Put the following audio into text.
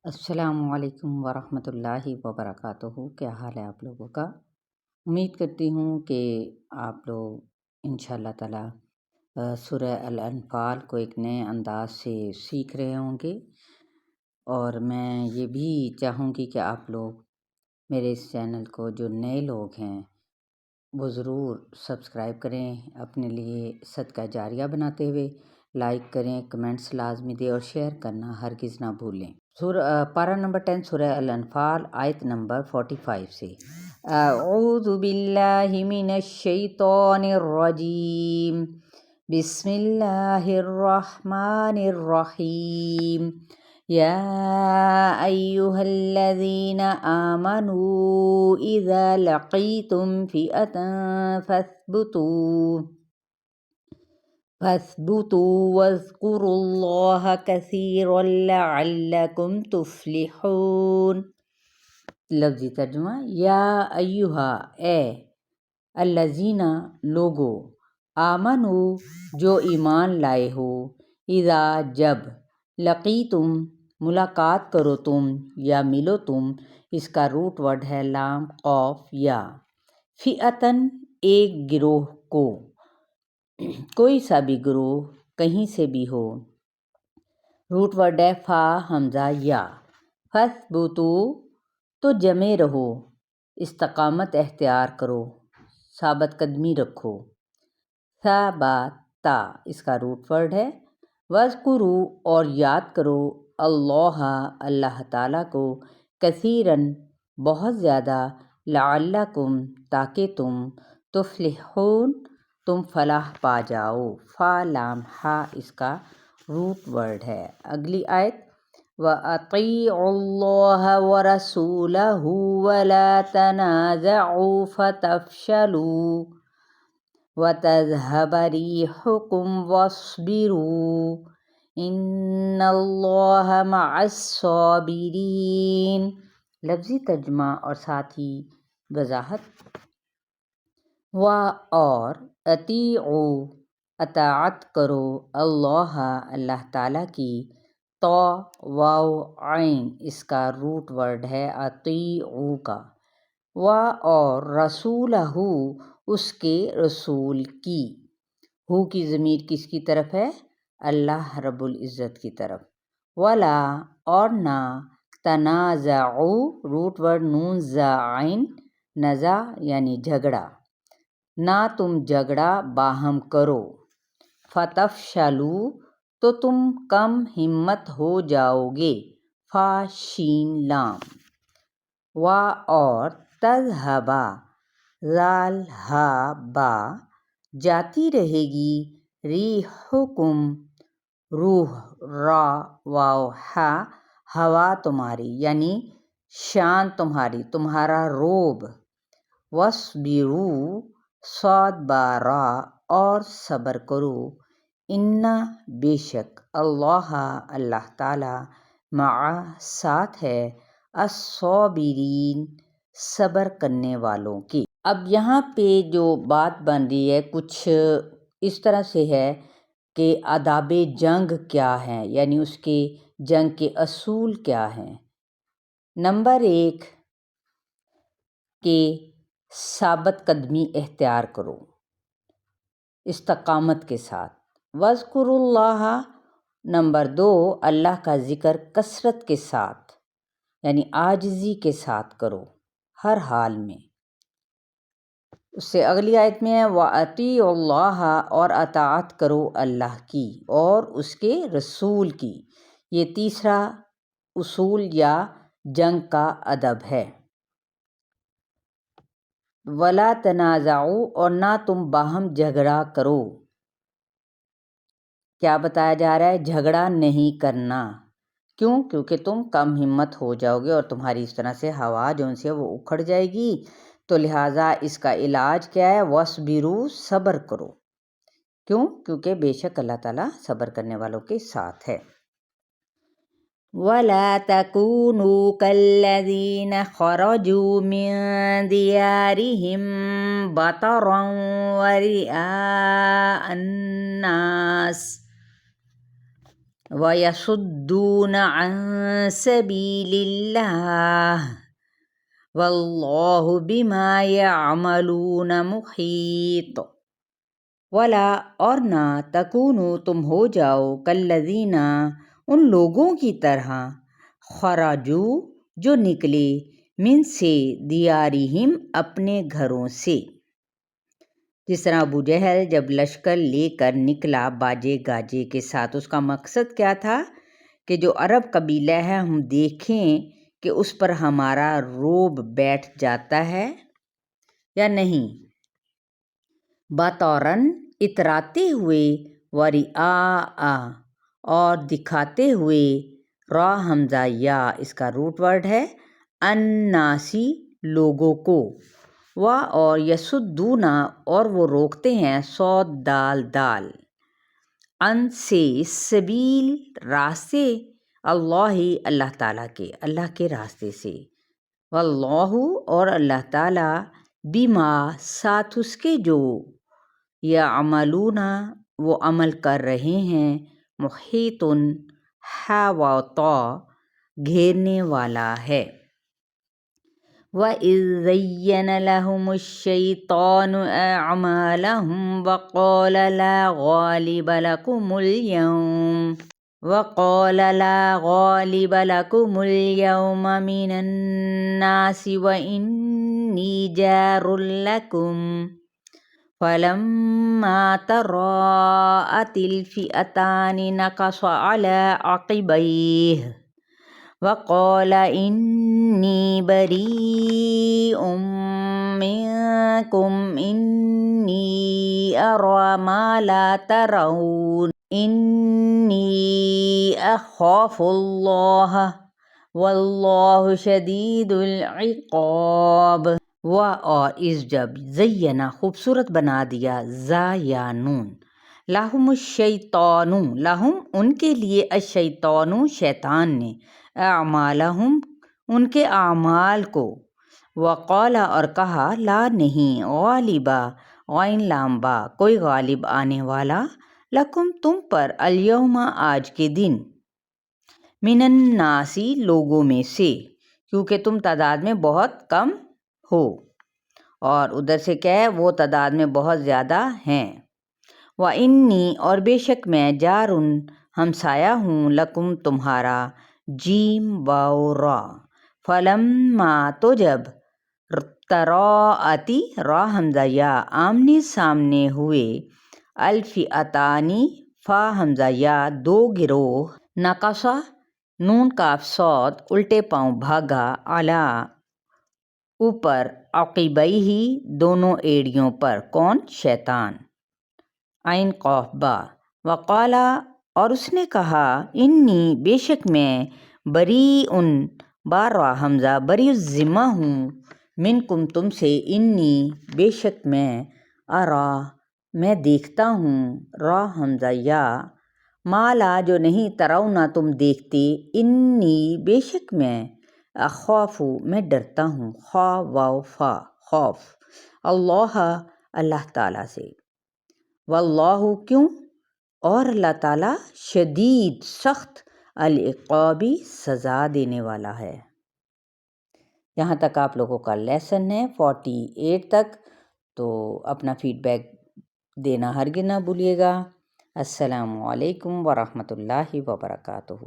السلام علیکم ورحمۃ اللہ وبرکاتہ۔ کیا حال ہے آپ لوگوں کا؟ امید کرتی ہوں کہ آپ لوگ انشاء اللہ تعالیٰ سورہ الانفال کو ایک نئے انداز سے سیکھ رہے ہوں گے، اور میں یہ بھی چاہوں گی کہ آپ لوگ میرے اس چینل کو، جو نئے لوگ ہیں، وہ ضرور سبسکرائب کریں، اپنے لیے صدقہ جاریہ بناتے ہوئے لائک کریں، کمنٹس لازمی دیں اور شیئر کرنا ہرگز نہ بھولیں۔ پارہ نمبر 10 سورہ الانفال، آیت نمبر 45 سے۔ اعوذ باللہ من الشیطان الرجیم، بسم اللہ الرحمن الرحیم۔ یا ایہا الذین آمنوا اذا لقیتم فئۃ فاثبتوا واذکروا اللہ کثیرا لعلکم تفلحون۔ لفظی ترجمہ: یا ایہا، اے، الذین، لوگو، آمنو، جو ایمان لائے ہو، اذا، جب، لقیتم، ملاقات کرو تم یا ملو تم، اس کا روٹ ورڈ ہے لام قاف یا۔ فئۃً، ایک گروہ کو، کوئی سا بھی گروہ کہیں سے بھی ہو، روٹ ورڈ ہے فا حمزہ یا۔ فاثبتوا، تو جمے رہو، استقامت اختیار کرو، ثابت قدمی رکھو۔ ثبتا، اس کا روٹ ورڈ ہے۔ واذکروا، اور یاد کرو، اللہ، اللہ تعالیٰ کو، کثیراً، بہت زیادہ، لعلکم، تاکہ تم، تفلحون، تم فلاح پا جاؤ۔ فا لام ہا، اس کا روٹ ورڈ ہے۔ اگلی آیت: وَأَطِیعُوا اللَّهَ وَرَسُولَهُ وَلَا تَنَازَعُوا فَتَفْشَلُوا وَتَذْهَبَ رِیحُکُمْ وَاصْبِرُوا إِنَّ اللَّهَ مَعَ الصَّابِرِینَ۔ لفظی ترجمہ اور ساتھ ہی وضاحت: اور اطیعوا، اطاعت کرو، اللہ، اللہ تعالیٰ کی، واو عین، اس کا روٹ ورڈ ہے اطیعوا کا۔ اور رسولہ، اس کے رسول کی۔ ہو کی ضمیر کس کی طرف ہے؟ اللہ رب العزت کی طرف۔ ولا، اور نہ، تنازعوا، روٹ ورڈ نون زا عین، نزا یعنی جھگڑا، نہ تم جھگڑا باہم کرو۔ فتفشلوا، تو تم کم ہمت ہو جاؤ گے، فا شین لام۔ اور تذہبا، ذال ہا با، جاتی رہے گی، ریحکم، روح، را واو ہا، ہوا تمہاری، یعنی شان تمہاری، تمہارا روب۔ وَاصْبِرُوا، صاد با را، اور صبر کرو۔ اِنَّ، بے شک، اللہ، اللہ تعالیٰ، مع، ساتھ ہے، الصابرین، صبر کرنے والوں کے۔ اب یہاں پہ جو بات بن رہی ہے کچھ اس طرح سے ہے کہ آداب جنگ کیا ہیں، یعنی اس کے جنگ کے اصول کیا ہیں۔ نمبر 1 کہ ثابت قدمی اختیار کرو، استقامت کے ساتھ۔ وَاذْكُرُوا اللَّهَ، نمبر 2 اللہ کا ذکر کثرت کے ساتھ، یعنی عاجزی کے ساتھ کرو، ہر حال میں۔ اس سے اگلی آیت میں ہے وَأَطِیعُوا اللَّهَ، اور اطاعت کرو اللہ کی اور اس کے رسول کی۔ یہ تیسرا اصول یا جنگ کا ادب ہے۔ وَلَا تَنَازَعُوا، اور نہ تم باہم جھگڑا کرو۔ کیا بتایا جا رہا ہے؟ جھگڑا نہیں کرنا۔ کیوں؟ کیونکہ تم کم ہمت ہو جاؤ گے اور تمہاری اس طرح سے ہوا جو ان سے وہ اکھڑ جائے گی، تو لہٰذا اس کا علاج کیا ہے؟ وَاصْبِرُوا، صبر کرو۔ کیوں؟ کیونکہ بے شک اللہ تعالیٰ صبر کرنے والوں کے ساتھ ہے۔ وَلَا تَكُونُوا كَالَّذِينَ خَرَجُوا مِن دِيَارِهِم بَطَرًا وَرِئَاءَ النَّاسِ وَيَصُدُّونَ عَن سَبِيلِ اللَّهِ وَاللَّهُ بِمَا يَعْمَلُونَ مُحِيطٌ۔ وَلَا اور نہ تَکُونُوا تم ہو جاؤ کالذین ان لوگوں کی طرح خرجوا جو نکلے من سے دیارہم اپنے گھروں سے۔ جس طرح ابو جہل جب لشکر لے کر نکلا باجے گاجے کے ساتھ، اس کا مقصد کیا تھا کہ جو عرب قبیلہ ہے ہم دیکھیں کہ اس پر ہمارا رعب بیٹھ جاتا ہے یا نہیں، بطوراً اتراتے ہوئے، ورعاء اور دکھاتے ہوئے، را حمزہ یا اس کا روٹ ورڈ ہے، الناسی لوگوں کو، و اور یسدون اور وہ روکتے ہیں، صاد دال دال، ان سے سبیل راستے، اللہ اللہ تعالیٰ کے، اللہ کے راستے سے، واللہ اور اللہ تعالیٰ بما ساتھ اس کے جو یعملون وہ عمل کر رہے ہیں، محیط حاوطہ گھیرنے والا ہے۔ وَإِذْ زَيَّنَ لَهُمُ الشَّيْطَانُ أَعْمَالَهُمْ وَقَالَ لَا غَالِبَ لَكُمُ الْيَوْمَ مِنَ النَّاسِ وَإِنِّي جَارٌ لَكُمْ فَلَمَّا تَرَاءَتِ الْفِئَتَانِ نَكَصَ عَلَى عَقِبَيْهِ وَقَالَ إِنِّي بَرِيءٌ مِّنكُمْ إِنِّي أَرَىٰ مَا لَا تَرَوْنَ إِنِّي أَخَافُ اللَّهَ وَاللَّهُ شَدِيدُ الْعِقَابِ۔ اور اس جب زینہ خوبصورت بنا دیا، زا یا نون، لہم الشیطان لہم ان کے لیے، الشیطان شیطان نے، اعمالہم ان کے اعمال کو، وقال اور کہا، لا نہیں، غالبا غین لام با کوئی غالب آنے والا، لکم تم پر، الیوم آج کے دن، من الناسی لوگوں میں سے، کیونکہ تم تعداد میں بہت کم ہو، اور ادھر سے کیا ہے، وہ تعداد میں بہت زیادہ ہیں، وَإِنِّی اور بے شک میں، جارٌ ہمسایہ ہوں، لکم تمہارا، جیم واو را، فلما تو جب، تراءتی را حمزہ یا آمنے سامنے ہوئے، الفئتانی فا حمزہ یا دو گروہ، نقصا نون کاف صاد الٹے پاؤں بھاگا، علی اوپر، عقبیہ دونوں ایڑیوں پر، کون؟ شیطان، عین قاف با، وقالا اور اس نے کہا، انی بے شک میں، بریء با را حمزہ بری الذمہ ہوں، منکم تم سے، انی بے شک میں، ارا میں دیکھتا ہوں، را حمزہ یا ما لا جو نہیں، ترونا تم دیکھتے، انی بے شک میں، اخاف میں ڈرتا ہوں، خا واو فا خوف، اللہ اللہ تعالیٰ سے، واللہ کیوں اور اللہ تعالیٰ، شدید سخت، العقابی سزا دینے والا ہے۔ یہاں تک آپ لوگوں کا لیسن ہے 48 تک، تو اپنا فیڈ بیک دینا ہرگز نہ بھولیے گا۔ السلام علیکم ورحمۃ اللہ وبرکاتہ۔